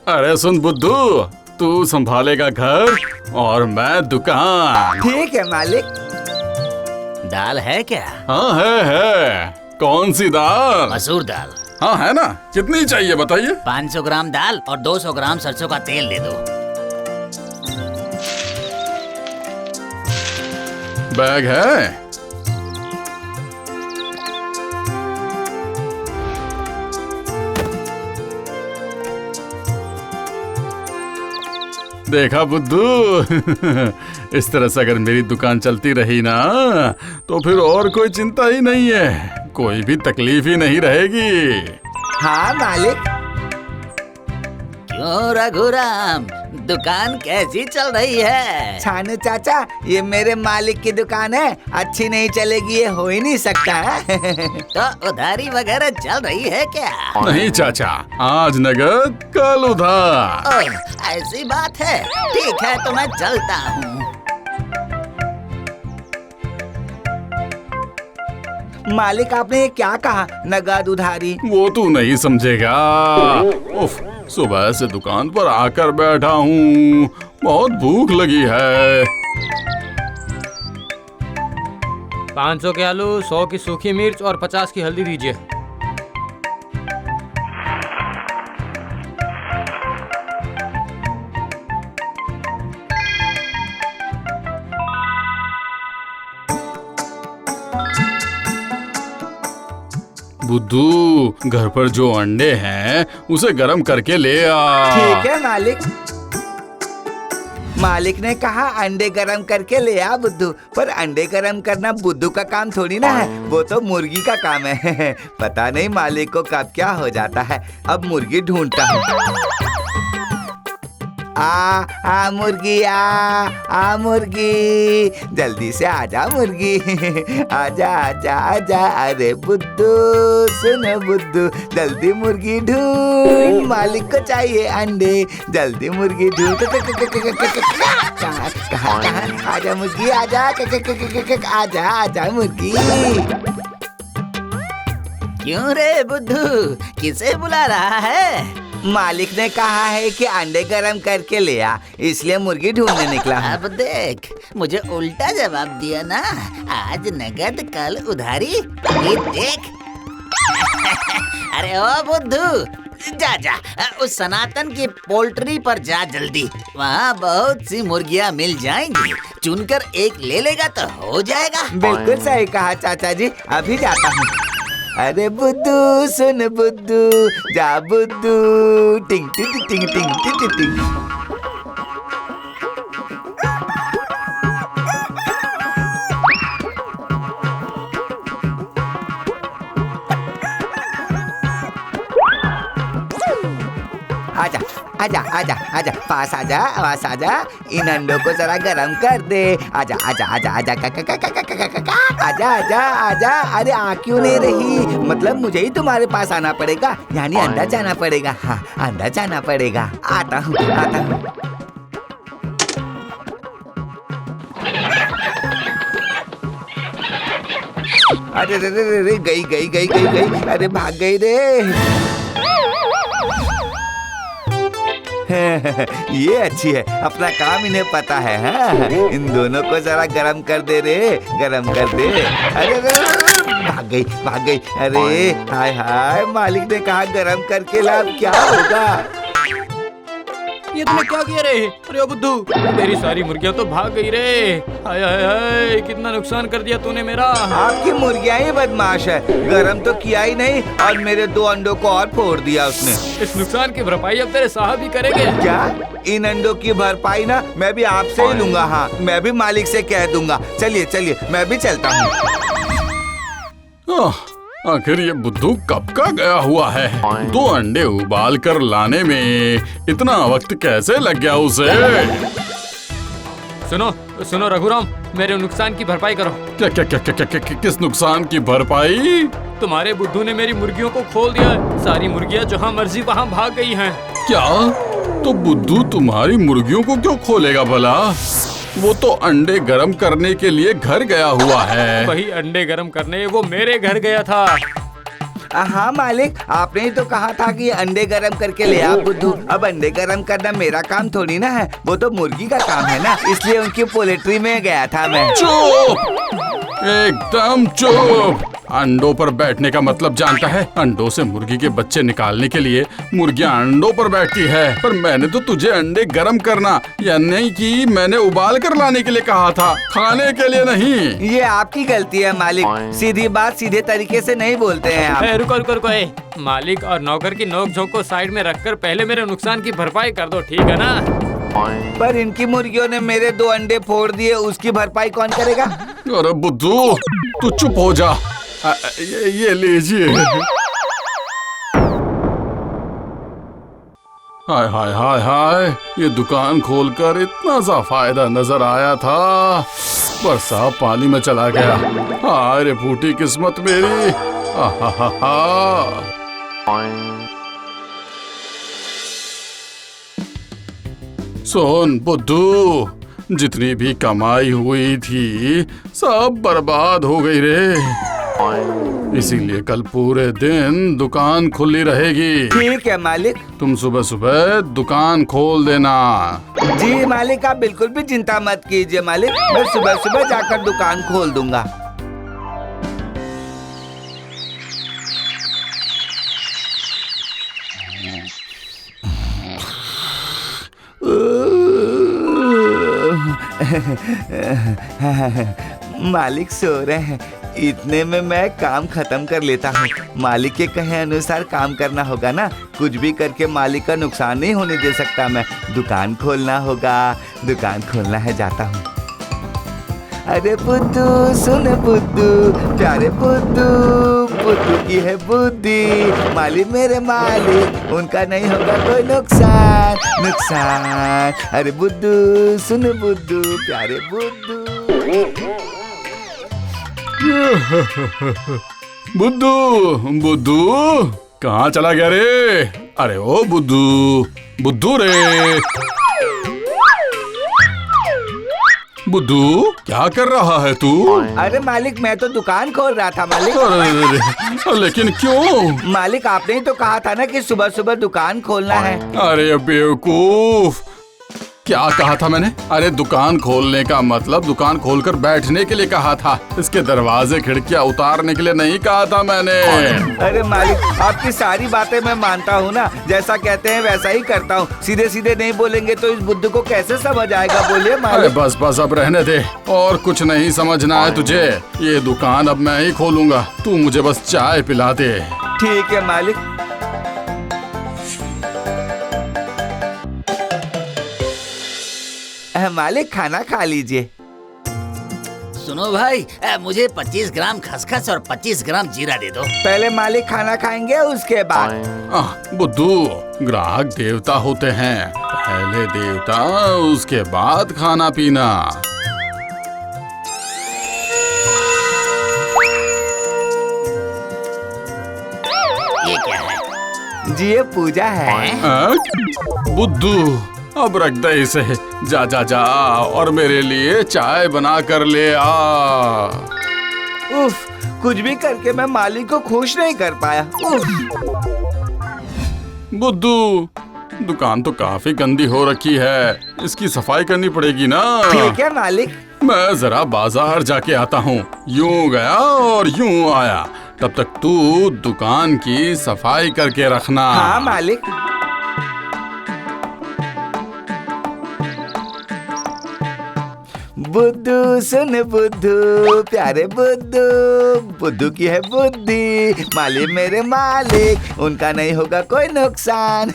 अरे सुन बुद्धू, तू संभालेगा घर और मैं दुकान। ठीक है मालिक। दाल है क्या? हाँ है। कौन सी दाल? मसूर दाल। हाँ है ना। कितनी चाहिए बताइए? 500 ग्राम दाल और 200 ग्राम सरसों का तेल दे दो। बैग है? देखा बुद्धू इस तरह से अगर मेरी दुकान चलती रही ना तो फिर और कोई चिंता ही नहीं है, कोई भी तकलीफ ही नहीं रहेगी। हाँ मालिक। क्यों रघुराम, दुकान कैसी चल रही है? छानू चाचा, ये मेरे मालिक की दुकान है, अच्छी नहीं चलेगी ये हो ही नहीं सकता है। तो उधारी वगैरह चल रही है क्या? नहीं चाचा, आज नगद कल उधार। ओह, ऐसी बात है। ठीक है तो मैं चलता हूँ। मालिक आपने ये क्या कहा, नगद उधारी? वो तू नहीं समझेगा। उफ, सुबह से दुकान पर आकर बैठा हूँ, बहुत भूख लगी है। 500 के आलू, 100 की सूखी मिर्च और 50 की हल्दी दीजिए। बुद्धू, घर पर जो अंडे हैं उसे गरम करके ले आ। ठीक है मालिक। मालिक ने कहा अंडे गरम करके ले आ बुद्धू, पर अंडे गरम करना बुद्धू का काम थोड़ी ना है, वो तो मुर्गी का काम है। पता नहीं मालिक को कब क्या हो जाता है। अब मुर्गी ढूंढता हूँ। आ मुर्गी, आ मुर्गी, जल्दी से आजा मुर्गी। आजा आजा आजा। अरे बुद्धू सुन बुद्धू, जल्दी मुर्गी ढूंढ, मालिक को चाहिए अंडे, जल्दी मुर्गी ढूंढ। कहाँ आजा मुर्गी, आजा आजा आजा मुर्गी। क्यों रे बुद्धू, किसे बुला रहा है? मालिक ने कहा है कि अंडे गरम करके ले आ, इसलिए मुर्गी ढूंढने निकला हूँ। अब देख, मुझे उल्टा जवाब दिया ना। आज नगद कल उधारी, ये देख। अरे ओ बुद्धू, जा जा उस सनातन की पोल्ट्री पर जा जल्दी, वहाँ बहुत सी मुर्गियाँ मिल जाएंगी, चुनकर एक ले लेगा तो हो जाएगा। बिल्कुल सही कहा चाचा जी, अभी जाता हूँ। अरे बुद्धू सुन बुद्धू, जा बुद्धू, टिंग टिंग टिंग टिंग टिंग टिंग। आजा आजा आजा आजा, पास आजा, पास आजा, इन अंडों को जरा गरम कर दे। आजा आजा आजा आजा, आजा आजा आजा। अरे आ क्यों नहीं रही? मतलब मुझे ही तुम्हारे पास आना पड़ेगा, यानी अंडा जाना पड़ेगा। हाँ, अंडा जाना पड़ेगा। आता हूँ आता हूँ। अरे रे रे रे, गई गई गई गई गई, अरे भाग गई रे। ये अच्छी है, अपना काम इन्हें पता है। हाँ? इन दोनों को जरा गरम कर दे रे, गरम कर दे। अरे भाग गई भाग गई। अरे हाय हाय, मालिक ने कहा गरम करके ला, अब क्या होगा? ये तुमने क्या किया रे? अरे ओ बुद्धू, तेरी सारी मुर्गियाँ तो भाग गई रे। हाय हाय हाय, कितना नुकसान कर दिया तूने मेरा। आपकी मुर्गियाँ ही बदमाश है, गरम तो किया ही नहीं और मेरे 2 अंडों को और फोड़ दिया उसने। इस नुकसान की भरपाई अब तेरे साहब ही करेंगे। क्या? इन अंडों की भरपाई ना मैं भी आपसे ही लूंगा। हाँ, मैं भी मालिक से कह दूंगा। चलिए चलिए, मैं भी चलता हूँ। आखिर ये बुद्धू कब का गया हुआ है? 2 अंडे उबाल कर लाने में इतना वक्त कैसे लग गया उसे? सुनो सुनो रघुराम, मेरे नुकसान की भरपाई करो। क्या क्या क्या क्या क्या, क्या, क्या किस नुकसान की भरपाई? तुम्हारे बुद्धू ने मेरी मुर्गियों को खोल दिया है, सारी मुर्गियाँ जहाँ मर्जी वहाँ भाग गई हैं। क्या? तो बुद्धू तुम्हारी मुर्गियों को क्यों खोलेगा भला? वो तो अंडे गरम करने के लिए घर गया हुआ है। वही अंडे गरम करने वो मेरे घर गया था। हाँ मालिक, आपने ही तो कहा था कि अंडे गरम करके ले आओ बुद्धू। अब अंडे गरम करना मेरा काम थोड़ी ना है, वो तो मुर्गी का काम है ना, इसलिए उनकी पोल्ट्री में गया था मैं। चुप, एकदम चुप। अंडों पर बैठने का मतलब जानता है? अंडों से मुर्गी के बच्चे निकालने के लिए मुर्गियां अंडों पर बैठती है। पर मैंने तो तुझे अंडे गरम करना यानी कि मैंने उबाल कर लाने के लिए कहा था, खाने के लिए नहीं। ये आपकी गलती है मालिक, सीधी बात सीधे तरीके से नहीं बोलते हैं आप। रुको रुको रुको, मालिक और नौकर की नोक झोंक को साइड में रखकर पहले मेरे नुकसान की भरपाई कर दो, ठीक है ना? पर इनकी मुर्गियों ने मेरे 2 अंडे फोड़ दिए, उसकी भरपाई कौन करेगा? अरे बुद्धू, तू चुप हो जा। ये लीजिए। हाय हाय हाय हाय, ये दुकान खोलकर इतना सा फायदा नजर आया था, पर साफ पानी में चला गया। हाय रे फूटी किस्मत मेरी। सोन बुद्धू, जितनी भी कमाई हुई थी सब बर्बाद हो गई रे। इसीलिए कल पूरे दिन दुकान खुली रहेगी। ठीक है मालिक। तुम सुबह सुबह दुकान खोल देना। जी मालिक, आप बिल्कुल भी चिंता मत कीजिए मालिक, मैं सुबह सुबह जाकर दुकान खोल दूंगा। मालिक सो रहे हैं, इतने में मैं काम खत्म कर लेता हूँ। मालिक के कहे अनुसार काम करना होगा ना, कुछ भी करके मालिक का नुकसान नहीं होने दे सकता मैं। दुकान खोलना होगा, दुकान खोलना है, जाता हूँ। अरे बुद्धू सुन बुद्धू, प्यारे बुद्धू, बुद्धू की है बुद्धि, मालिक मेरे मालिक, उनका नहीं होगा कोई नुकसान नुकसान। अरे बुद्धू सुन बुद्धू, प्यारे बुद्धू। बुद्धू बुद्धू कहाँ चला गया रे? अरे ओ बुद्धू, बुद्धू रे, बुद्धू क्या कर रहा है तू? अरे मालिक, मैं तो दुकान खोल रहा था मालिक। अरे लेकिन क्यों? मालिक, आपने ही तो कहा था ना कि सुबह सुबह दुकान खोलना है। अरे बेवकूफ, क्या कहा था मैंने? अरे दुकान खोलने का मतलब दुकान खोलकर बैठने के लिए कहा था, इसके दरवाजे खिड़कियां उतारने के लिए नहीं कहा था मैंने। अरे मालिक, आपकी सारी बातें मैं मानता हूँ ना, जैसा कहते हैं वैसा ही करता हूँ। सीधे सीधे नहीं बोलेंगे तो इस बुद्धू को कैसे समझ आएगा, बोलिए मालिक। अरे बस बस, अब रहने दे, और कुछ नहीं समझना है तुझे। ये दुकान अब मैं ही खोलूंगा, तू मुझे बस चाय पिला दे। ठीक है मालिक। मालिक, खाना खा लीजिए। सुनो भाई, मुझे 25 ग्राम खसखस और 25 ग्राम जीरा दे दो। पहले मालिक खाना खाएंगे, उसके बाद। बुद्धू, ग्राहक देवता होते हैं, पहले देवता उसके बाद खाना पीना। ये क्या है? जी ये पूजा है। बुद्धू, अब रख दे इसे, जा जा जा और मेरे लिए चाय बना कर ले आ। उफ, कुछ भी करके मैं मालिक को खुश नहीं कर पाया। उफ। बुद्धू, दुकान तो काफी गंदी हो रखी है, इसकी सफाई करनी पड़ेगी ना। ठीक है मालिक। मैं जरा बाजार जाके आता हूँ। यूं गया और यूं आया, तब तक तू दुकान की सफाई करके रखना। हाँ मालिक। बुद्धू सुन बुद्धू, प्यारे बुद्धू, बुद्धू की है बुद्धि, मालिक मेरे मालिक, उनका नहीं होगा कोई नुकसान।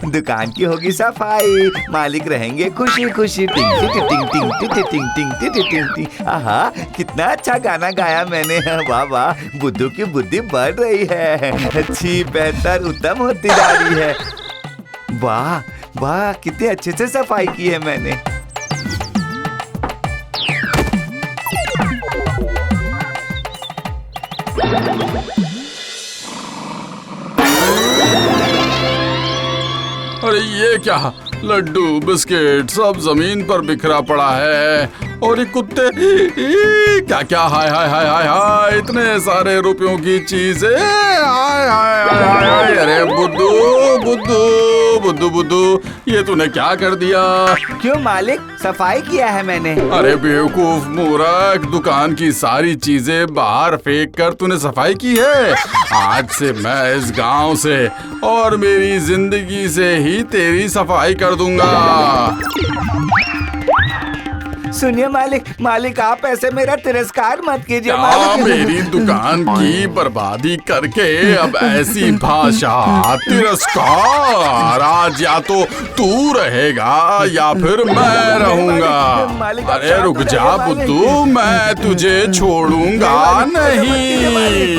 दुकान की होगी सफाई, मालिक रहेंगे खुशी खुशी। टिंग टिंग टिंग टिंग टिंग टिंग टिंग टिंग टिंग टिंग। आहा, कितना अच्छा गाना गाया मैंने। वाह वाह, बुद्धू की बुद्धि बढ़ रही है, अच्छी बेहतर उत्तम होती जा रही है। वाह वाह, कितने अच्छे से सफाई की है मैंने। अरे ये क्या, लड्डू बिस्किट सब जमीन पर बिखरा पड़ा है और ये कुत्ते क्या क्या, हाय हाय हाय हाय हाय, इतने सारे रुपयों की चीजें, हाय हाय हाय हाय। अरे बुद्धू बुद्धू बुद्धू बुद्धू, ये तूने क्या कर दिया? क्यों मालिक, सफाई किया है मैंने। अरे बेवकूफ मूर्ख, दुकान की सारी चीजें बाहर फेंक कर तूने सफाई की है। आज से मैं इस गांव से और मेरी जिंदगी से ही तेरी सफाई कर दूंगा। सुनिए मालिक, मालिक आप ऐसे मेरा तिरस्कार मत कीजिए क्या मालिक। मेरी दुकान की बर्बादी करके अब ऐसी भाषा, तिरस्कार? आज या तो तू रहेगा या फिर मैं रहूंगा। मालिक, अरे रुक जा बुद्धू, मैं तुझे छोड़ूंगा नहीं।